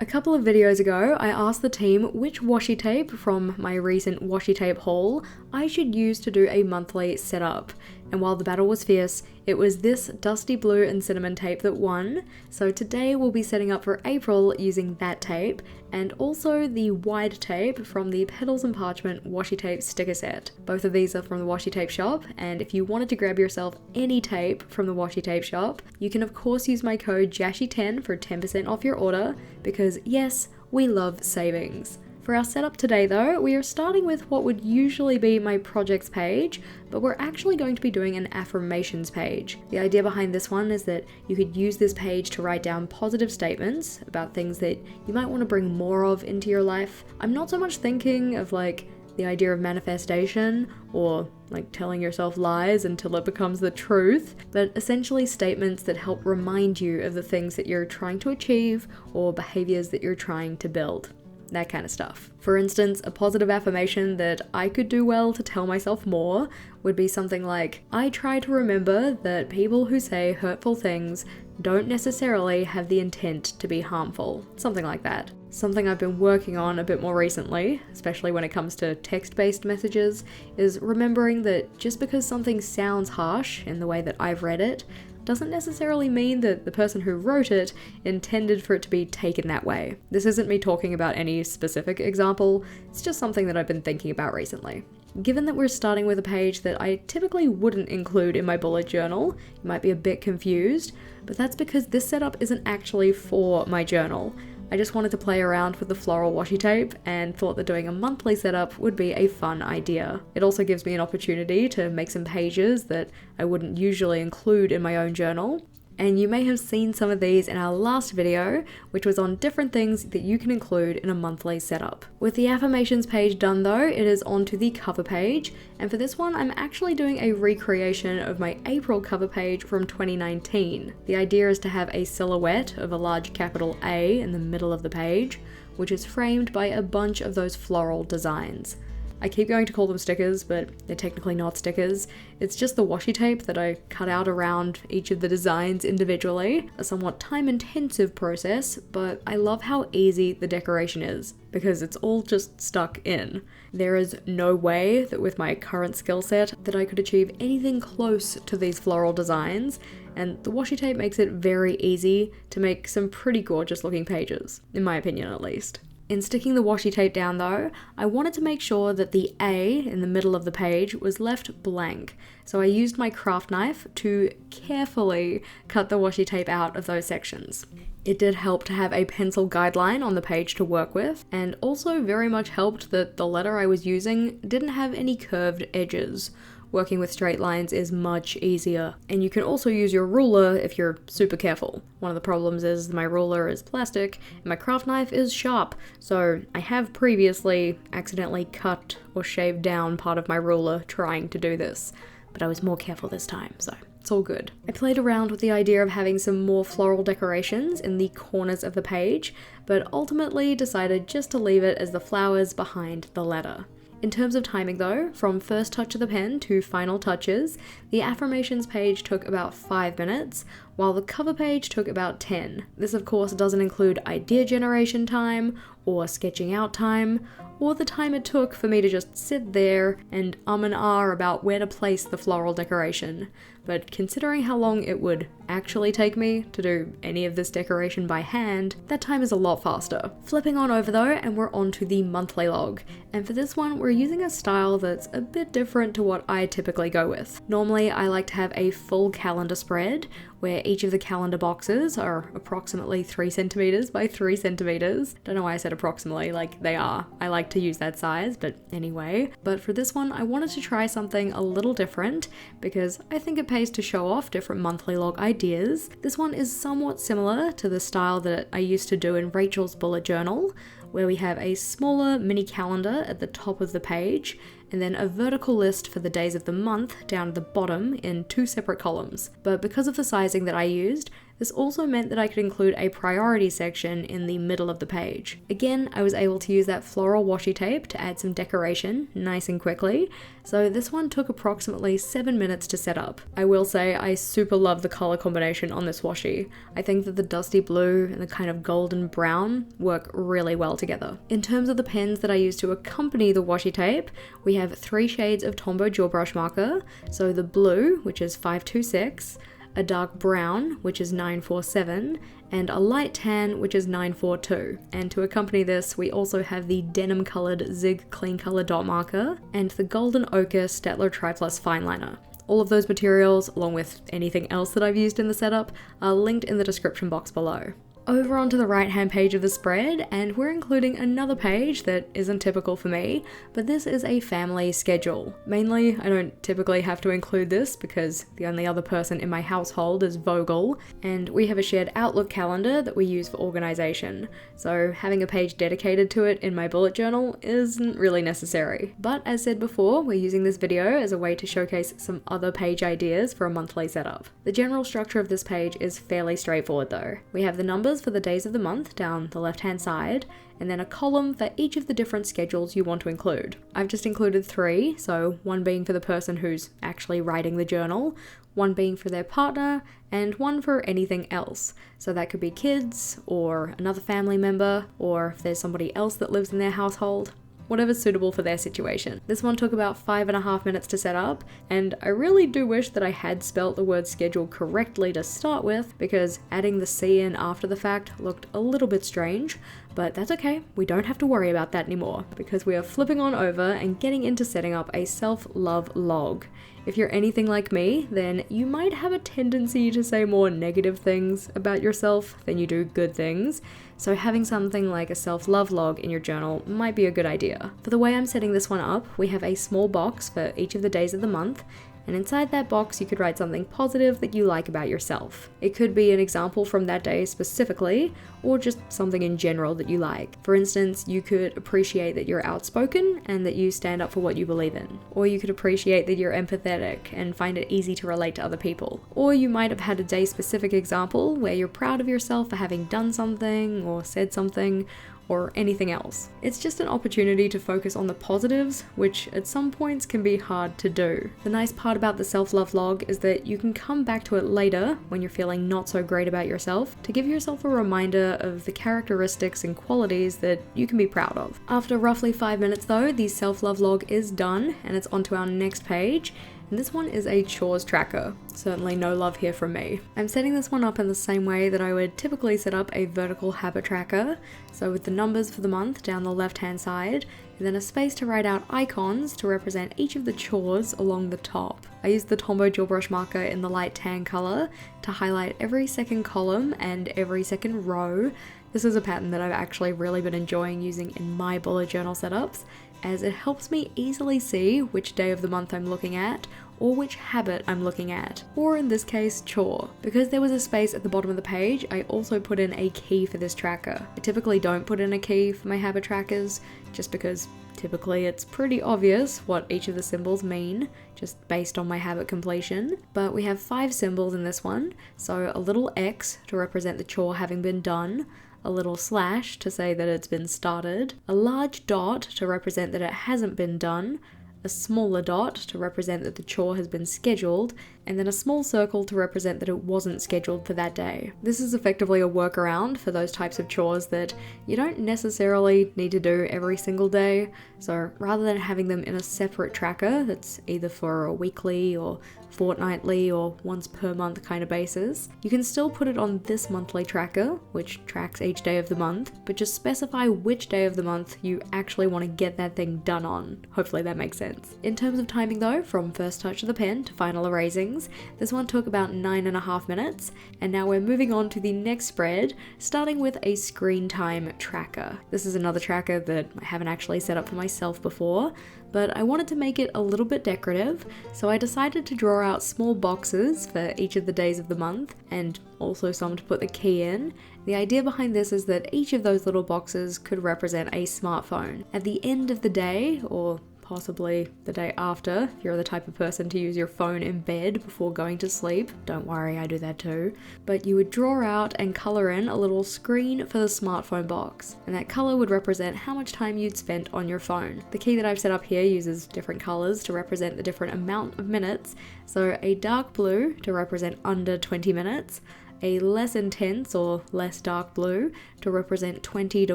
A couple of videos ago, I asked the team which washi tape from my recent washi tape haul I should use to do a monthly setup. And while the battle was fierce, it was this dusty blue and cinnamon tape that won. So today we'll be setting up for April using that tape, and also the wide tape from the Petals and Parchment washi tape sticker set. Both of these are from the Washi Tape Shop, and if you wanted to grab yourself any tape from the Washi Tape Shop, you can of course use my code JashiiCorrin for 10% off your order, because yes, we love savings. For our setup today though, we are starting with what would usually be my projects page, but we're actually going to be doing an affirmations page. The idea behind this one is that you could use this page to write down positive statements about things that you might want to bring more of into your life. I'm not so much thinking of like the idea of manifestation or like telling yourself lies until it becomes the truth, but essentially statements that help remind you of the things that you're trying to achieve or behaviors that you're trying to build. That kind of stuff. For instance, a positive affirmation that I could do well to tell myself more would be something like, I try to remember that people who say hurtful things don't necessarily have the intent to be harmful. Something like that. Something I've been working on a bit more recently, especially when it comes to text-based messages, is remembering that just because something sounds harsh in the way that I've read it, doesn't necessarily mean that the person who wrote it intended for it to be taken that way. This isn't me talking about any specific example, it's just something that I've been thinking about recently. Given that we're starting with a page that I typically wouldn't include in my bullet journal, you might be a bit confused, but that's because this setup isn't actually for my journal. I just wanted to play around with the floral washi tape and thought that doing a monthly setup would be a fun idea. It also gives me an opportunity to make some pages that I wouldn't usually include in my own journal. And you may have seen some of these in our last video, which was on different things that you can include in a monthly setup. With the affirmations page done though, it is on to the cover page, and for this one I'm actually doing a recreation of my April cover page from 2019. The idea is to have a silhouette of a large capital A in the middle of the page, which is framed by a bunch of those floral designs. I keep going to call them stickers, but they're technically not stickers. It's just the washi tape that I cut out around each of the designs individually. A somewhat time-intensive process, but I love how easy the decoration is, because it's all just stuck in. There is no way that with my current skill set that I could achieve anything close to these floral designs, and the washi tape makes it very easy to make some pretty gorgeous looking pages, in my opinion at least. In sticking the washi tape down though, I wanted to make sure that the A in the middle of the page was left blank, so I used my craft knife to carefully cut the washi tape out of those sections. It did help to have a pencil guideline on the page to work with, and also very much helped that the letter I was using didn't have any curved edges. Working with straight lines is much easier, and you can also use your ruler if you're super careful. One of the problems is my ruler is plastic and my craft knife is sharp, so I have previously accidentally cut or shaved down part of my ruler trying to do this, but I was more careful this time, so it's all good. I played around with the idea of having some more floral decorations in the corners of the page, but ultimately decided just to leave it as the flowers behind the letter. In terms of timing though, from first touch of the pen to final touches, the affirmations page took about 5 minutes, while the cover page took about 10. This of course doesn't include idea generation time, or sketching out time, or the time it took for me to just sit there and and ah about where to place the floral decoration. But considering how long it would actually take me to do any of this decoration by hand, that time is a lot faster. Flipping on over though, and we're on to the monthly log. And for this one, we're using a style that's a bit different to what I typically go with. Normally, I like to have a full calendar spread, where each of the calendar boxes are approximately 3 centimeters by 3 centimeters. Don't know why I said approximately, like they are. I like to use that size, but anyway. But for this one, I wanted to try something a little different, because I think it pays to show off different monthly log ideas. This one is somewhat similar to the style that I used to do in Rachel's bullet journal, where we have a smaller mini calendar at the top of the page, and then a vertical list for the days of the month down at the bottom in 2 separate columns. But because of the sizing that I used, this also meant that I could include a priority section in the middle of the page. Again, I was able to use that floral washi tape to add some decoration nice and quickly, so this one took approximately 7 minutes to set up. I will say I super love the color combination on this washi. I think that the dusty blue and the kind of golden brown work really well together. In terms of the pens that I use to accompany the washi tape, we have 3 shades of Tombow Gel Brush marker, so the blue, which is 526, a dark brown, which is 947, and a light tan, which is 942. And to accompany this, we also have the denim colored Zig Clean Color dot marker and the golden ochre Staedtler Triplus fine liner. All of those materials, along with anything else that I've used in the setup, are linked in the description box below. Over onto the right hand page of the spread, and we're including another page that isn't typical for me, but this is a family schedule. Mainly, I don't typically have to include this because the only other person in my household is Vogel, and we have a shared Outlook calendar that we use for organization, so having a page dedicated to it in my bullet journal isn't really necessary. But as said before, we're using this video as a way to showcase some other page ideas for a monthly setup. The general structure of this page is fairly straightforward though. We have the numbers for the days of the month down the left hand side, and then a column for each of the different schedules you want to include. I've just included 3, so one being for the person who's actually writing the journal, one being for their partner, and one for anything else. So that could be kids, or another family member, or if there's somebody else that lives in their household. Whatever's suitable for their situation. This one took about 5.5 minutes to set up, and I really do wish that I had spelt the word schedule correctly to start with, because adding the C in after the fact looked a little bit strange, but that's okay, we don't have to worry about that anymore, because we are flipping on over and getting into setting up a self-love log. If you're anything like me, then you might have a tendency to say more negative things about yourself than you do good things, so having something like a self-love log in your journal might be a good idea. For the way I'm setting this one up, we have a small box for each of the days of the month, and inside that box you could write something positive that you like about yourself. It could be an example from that day specifically, or just something in general that you like. For instance, you could appreciate that you're outspoken and that you stand up for what you believe in. Or you could appreciate that you're empathetic and find it easy to relate to other people. Or you might have had a day-specific example where you're proud of yourself for having done something or said something, or anything else. It's just an opportunity to focus on the positives, which at some points can be hard to do. The nice part about the self-love log is that you can come back to it later when you're feeling not so great about yourself to give yourself a reminder of the characteristics and qualities that you can be proud of. After roughly 5 minutes though, the self-love log is done and it's onto our next page. And this one is a chores tracker. Certainly no love here from me. I'm setting this one up in the same way that I would typically set up a vertical habit tracker. So with the numbers for the month down the left hand side, and then a space to write out icons to represent each of the chores along the top. I used the Tombow Gel Brush marker in the light tan color to highlight every second column and every second row. This is a pattern that I've actually really been enjoying using in my bullet journal setups, as it helps me easily see which day of the month I'm looking at, or which habit I'm looking at, or in this case, chore. Because there was a space at the bottom of the page, I also put in a key for this tracker. I typically don't put in a key for my habit trackers, just because typically it's pretty obvious what each of the symbols mean, just based on my habit completion. But we have 5 symbols in this one, so a little X to represent the chore having been done, a little slash to say that it's been started, a large dot to represent that it hasn't been done, a smaller dot to represent that the chore has been scheduled, and then a small circle to represent that it wasn't scheduled for that day. This is effectively a workaround for those types of chores that you don't necessarily need to do every single day, so rather than having them in a separate tracker that's either for a weekly or fortnightly or once per month kind of basis, you can still put it on this monthly tracker, which tracks each day of the month, but just specify which day of the month you actually want to get that thing done on. Hopefully that makes sense. In terms of timing though, from first touch of the pen to final erasings, this one took about 9.5 minutes, and now we're moving on to the next spread, starting with a screen time tracker. This is another tracker that I haven't actually set up for myself before, but I wanted to make it a little bit decorative, so I decided to draw out small boxes for each of the days of the month, and also some to put the key in. The idea behind this is that each of those little boxes could represent a smartphone. At the end of the day, or possibly the day after, if you're the type of person to use your phone in bed before going to sleep. Don't worry, I do that too. But you would draw out and colour in a little screen for the smartphone box, and that colour would represent how much time you'd spent on your phone. The key that I've set up here uses different colours to represent the different amount of minutes, so a dark blue to represent under 20 minutes, a less intense or less dark blue to represent 20 to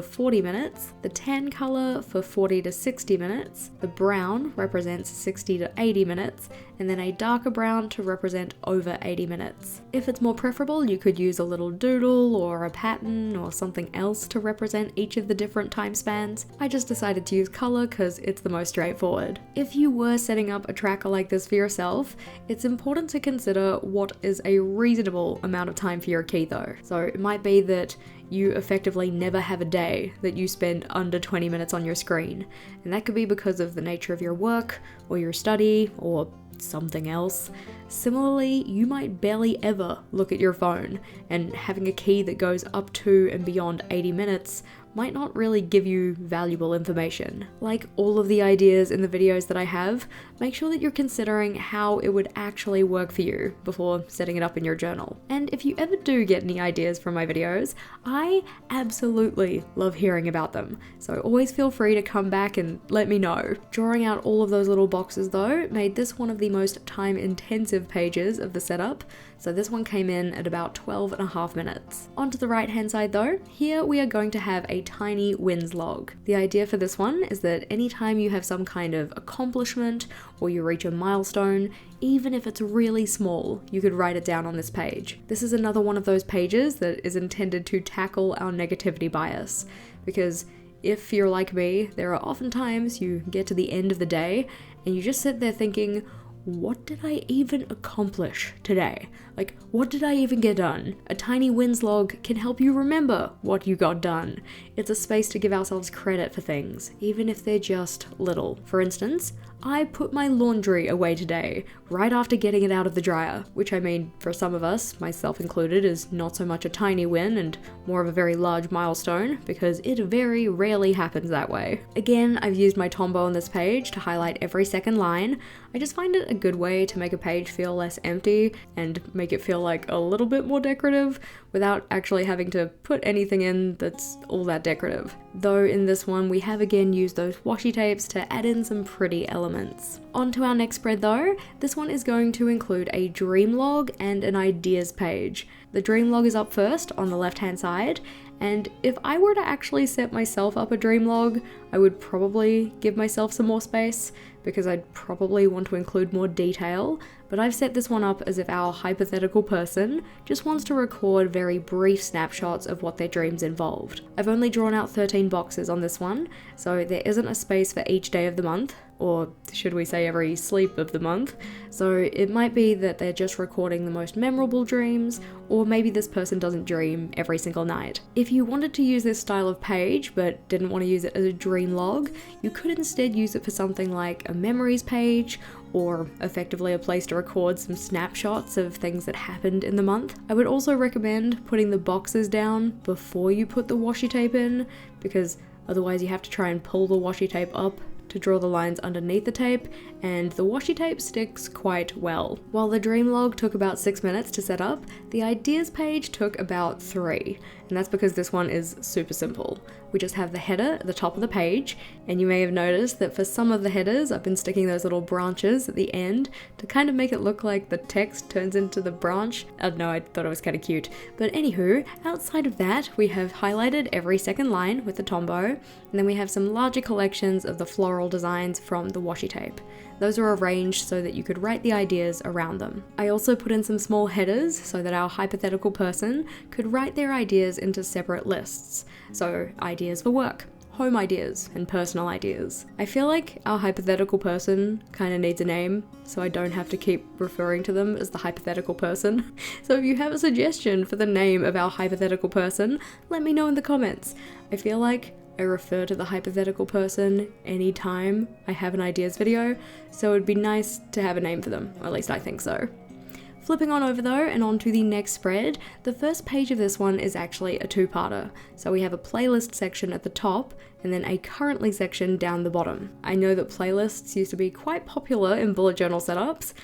40 minutes, the tan colour for 40 to 60 minutes, the brown represents 60 to 80 minutes, and then a darker brown to represent over 80 minutes. If it's more preferable, you could use a little doodle or a pattern or something else to represent each of the different time spans. I just decided to use colour because it's the most straightforward. If you were setting up a tracker like this for yourself, it's important to consider what is a reasonable amount of time for your key though. So it might be that you effectively never have a day that you spend under 20 minutes on your screen, and that could be because of the nature of your work or your study or something else. Similarly, you might barely ever look at your phone, and having a key that goes up to and beyond 80 minutes might not really give you valuable information. Like all of the ideas in the videos that I have, make sure that you're considering how it would actually work for you before setting it up in your journal. And if you ever do get any ideas from my videos, I absolutely love hearing about them, so always feel free to come back and let me know. Drawing out all of those little boxes though made this one of the most time-intensive pages of the setup, so this one came in at about 12.5 minutes. Onto the right hand side though, here we are going to have a tiny wins log. The idea for this one is that anytime you have some kind of accomplishment or you reach a milestone, even if it's really small, you could write it down on this page. This is another one of those pages that is intended to tackle our negativity bias, because if you're like me, there are often times you get to the end of the day and you just sit there thinking, what did I even accomplish today? Like, what did I even get done? A tiny wins log can help you remember what you got done. It's a space to give ourselves credit for things, even if they're just little. For instance, I put my laundry away today, right after getting it out of the dryer, which I mean, for some of us, myself included, is not so much a tiny win and more of a very large milestone, because it very rarely happens that way. Again, I've used my Tombow on this page to highlight every second line. I just find it a good way to make a page feel less empty and make it feel like a little bit more decorative without actually having to put anything in that's all that decorative. Though in this one we have again used those washi tapes to add in some pretty elements. On to our next spread though, this one is going to include a dream log and an ideas page. The dream log is up first on the left hand side, and if I were to actually set myself up a dream log, I would probably give myself some more space because I'd probably want to include more detail, but I've set this one up as if our hypothetical person just wants to record very brief snapshots of what their dreams involved. I've only drawn out 13 boxes on this one, so there isn't a space for each day of the month, or should we say every sleep of the month, so it might be that they're just recording the most memorable dreams, or maybe this person doesn't dream every single night. If you wanted to use this style of page but didn't want to use it as a dream log, you could instead use it for something like a memories page, or effectively a place to record some snapshots of things that happened in the month. I would also recommend putting the boxes down before you put the washi tape in, because otherwise you have to try and pull the washi tape up to draw the lines underneath the tape, and the washi tape sticks quite well. While the dream log took about 6 minutes to set up, the ideas page took about 3, and that's because this one is super simple. We just have the header at the top of the page, and you may have noticed that for some of the headers I've been sticking those little branches at the end to kind of make it look like the text turns into the branch. I don't know, I thought it was kind of cute. But anywho, outside of that, we have highlighted every second line with the Tombow, and then we have some larger collections of the floral designs from the washi tape. Those are arranged so that you could write the ideas around them. I also put in some small headers so that our hypothetical person could write their ideas into separate lists. So ideas for work, home ideas, and personal ideas. I feel like our hypothetical person kind of needs a name, so I don't have to keep referring to them as the hypothetical person. So if you have a suggestion for the name of our hypothetical person, let me know in the comments. I feel like I refer to the hypothetical person anytime I have an ideas video, so it'd be nice to have a name for them, or at least I think so. Flipping on over though and onto the next spread, the first page of this one is actually a two-parter. So we have a playlist section at the top and then a currently section down the bottom. I know that playlists used to be quite popular in bullet journal setups.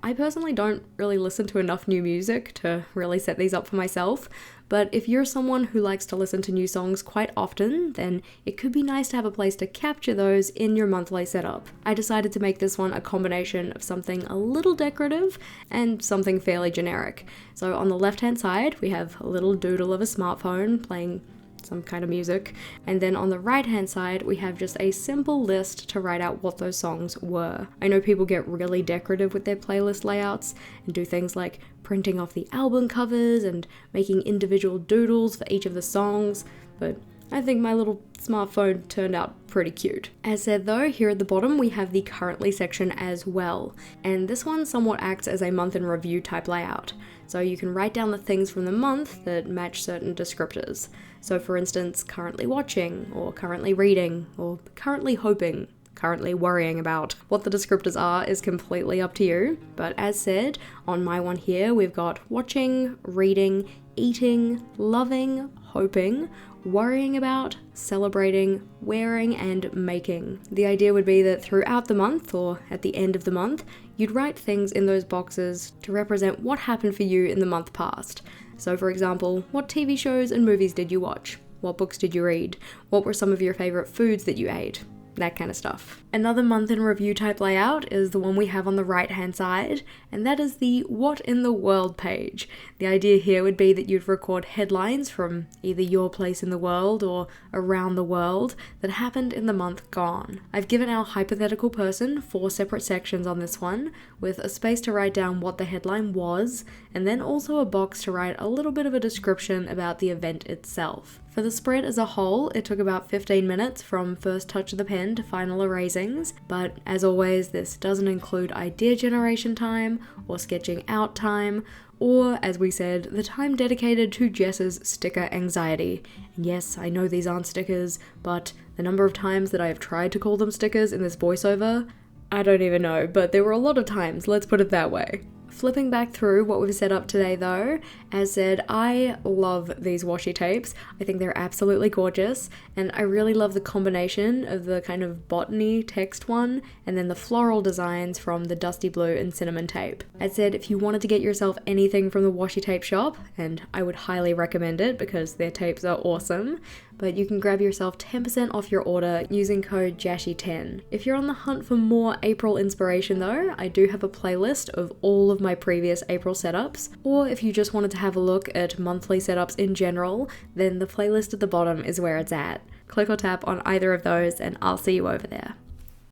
I personally don't really listen to enough new music to really set these up for myself, but if you're someone who likes to listen to new songs quite often, then it could be nice to have a place to capture those in your monthly setup. I decided to make this one a combination of something a little decorative and something fairly generic. So on the left-hand side, we have a little doodle of a smartphone playing some kind of music, and then on the right hand side we have just a simple list to write out what those songs were. I know people get really decorative with their playlist layouts and do things like printing off the album covers and making individual doodles for each of the songs, but I think my little smartphone turned out pretty cute. As said though, here at the bottom we have the currently section as well, and this one somewhat acts as a month in review type layout. So you can write down the things from the month that match certain descriptors. So for instance, currently watching, or currently reading, or currently hoping, currently worrying about. What the descriptors are is completely up to you, but as said, on my one here we've got watching, reading, eating, loving, hoping, worrying about, celebrating, wearing, and making. The idea would be that throughout the month, or at the end of the month, you'd write things in those boxes to represent what happened for you in the month past. So for example, what TV shows and movies did you watch? What books did you read? What were some of your favorite foods that you ate? That kind of stuff. Another month in review type layout is the one we have on the right hand side, and that is the What in the World page. The idea here would be that you'd record headlines from either your place in the world or around the world that happened in the month gone. I've given our hypothetical person 4 separate sections on this one, with a space to write down what the headline was, and then also a box to write a little bit of a description about the event itself. For the spread as a whole, it took about 15 minutes from first touch of the pen to final erasings, but as always, this doesn't include idea generation time, or sketching out time, or, as we said, the time dedicated to Jess's sticker anxiety. And yes, I know these aren't stickers, but the number of times that I have tried to call them stickers in this voiceover, I don't even know, but there were a lot of times, let's put it that way. Flipping back through what we've set up today though, as said, I love these washi tapes. I think they're absolutely gorgeous, and I really love the combination of the kind of botany text one and then the floral designs from the dusty blue and cinnamon tape. As said, if you wanted to get yourself anything from the Washi Tape Shop, and I would highly recommend it because their tapes are awesome, but you can grab yourself 10% off your order using code JASHI10. If you're on the hunt for more April inspiration though, I do have a playlist of all of my previous April setups, or if you just wanted to have a look at monthly setups in general, then the playlist at the bottom is where it's at. Click or tap on either of those and I'll see you over there.